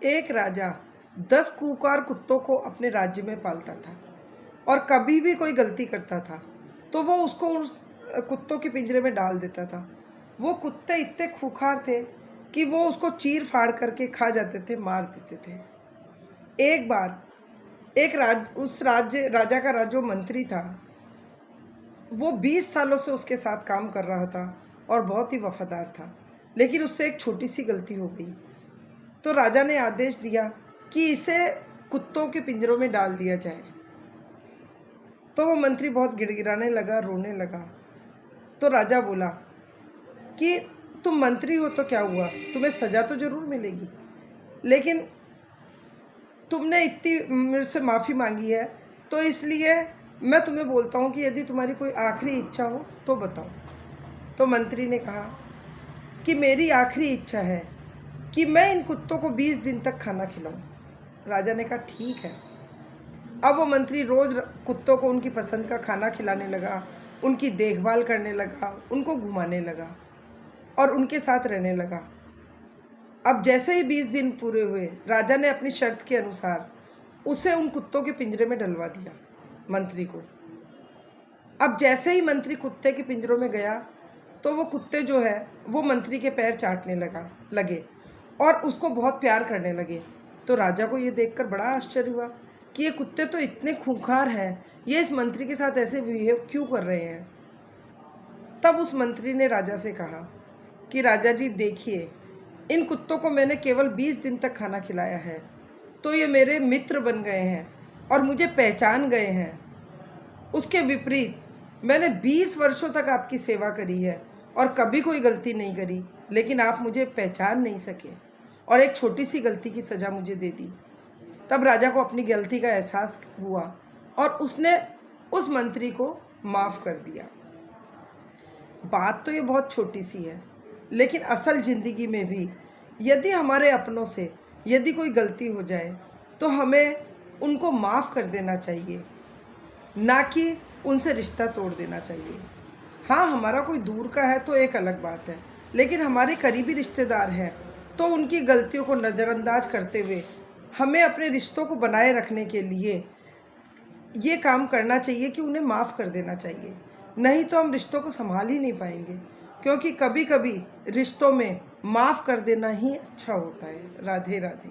एक राजा 10 खूंखार कुत्तों को अपने राज्य में पालता था और कभी भी कोई गलती करता था तो वो उसको उस कुत्तों के पिंजरे में डाल देता था। वो कुत्ते इतने खूंखार थे कि वो उसको चीर फाड़ करके खा जाते थे, मार देते थे। एक बार उस राजा का जो मंत्री था, वो 20 सालों से उसके साथ काम कर रहा था और बहुत ही वफादार था, लेकिन उससे एक छोटी सी गलती हो गई। तो राजा ने आदेश दिया कि इसे कुत्तों के पिंजरों में डाल दिया जाए। तो वो मंत्री बहुत गिड़गिड़ाने लगा, रोने लगा। तो राजा बोला कि तुम मंत्री हो तो क्या हुआ, तुम्हें सज़ा तो ज़रूर मिलेगी, लेकिन तुमने इतनी मेरे से माफ़ी मांगी है, तो इसलिए मैं तुम्हें बोलता हूँ कि यदि तुम्हारी कोई आखिरी इच्छा हो तो बताओ। तो मंत्री ने कहा कि मेरी आखिरी इच्छा है कि मैं इन कुत्तों को 20 दिन तक खाना खिलाऊं। राजा ने कहा ठीक है। अब वो मंत्री रोज़ कुत्तों को उनकी पसंद का खाना खिलाने लगा, उनकी देखभाल करने लगा, उनको घुमाने लगा और उनके साथ रहने लगा। अब जैसे ही 20 दिन पूरे हुए, राजा ने अपनी शर्त के अनुसार उसे उन कुत्तों के पिंजरे में डलवा दिया, मंत्री को। अब जैसे ही मंत्री कुत्ते के पिंजरों में गया तो वो कुत्ते जो है वो मंत्री के पैर चाटने लगे और उसको बहुत प्यार करने लगे। तो राजा को ये देखकर बड़ा आश्चर्य हुआ कि ये कुत्ते तो इतने खूंखार हैं, ये इस मंत्री के साथ ऐसे बिहेव क्यों कर रहे हैं। तब उस मंत्री ने राजा से कहा कि राजा जी देखिए, इन कुत्तों को मैंने केवल 20 दिन तक खाना खिलाया है, तो ये मेरे मित्र बन गए हैं और मुझे पहचान गए हैं। उसके विपरीत मैंने 20 वर्षों तक आपकी सेवा करी है और कभी कोई गलती नहीं करी, लेकिन आप मुझे पहचान नहीं सके और एक छोटी सी गलती की सज़ा मुझे दे दी। तब राजा को अपनी गलती का एहसास हुआ और उसने उस मंत्री को माफ़ कर दिया। बात तो ये बहुत छोटी सी है, लेकिन असल ज़िंदगी में भी यदि हमारे अपनों से यदि कोई गलती हो जाए तो हमें उनको माफ़ कर देना चाहिए, ना कि उनसे रिश्ता तोड़ देना चाहिए। हाँ, हमारा कोई दूर का है तो एक अलग बात है, लेकिन हमारे करीबी रिश्तेदार हैं तो उनकी गलतियों को नज़रअंदाज करते हुए हमें अपने रिश्तों को बनाए रखने के लिए ये काम करना चाहिए कि उन्हें माफ़ कर देना चाहिए। नहीं तो हम रिश्तों को संभाल ही नहीं पाएंगे, क्योंकि कभी कभी रिश्तों में माफ़ कर देना ही अच्छा होता है। राधे राधे।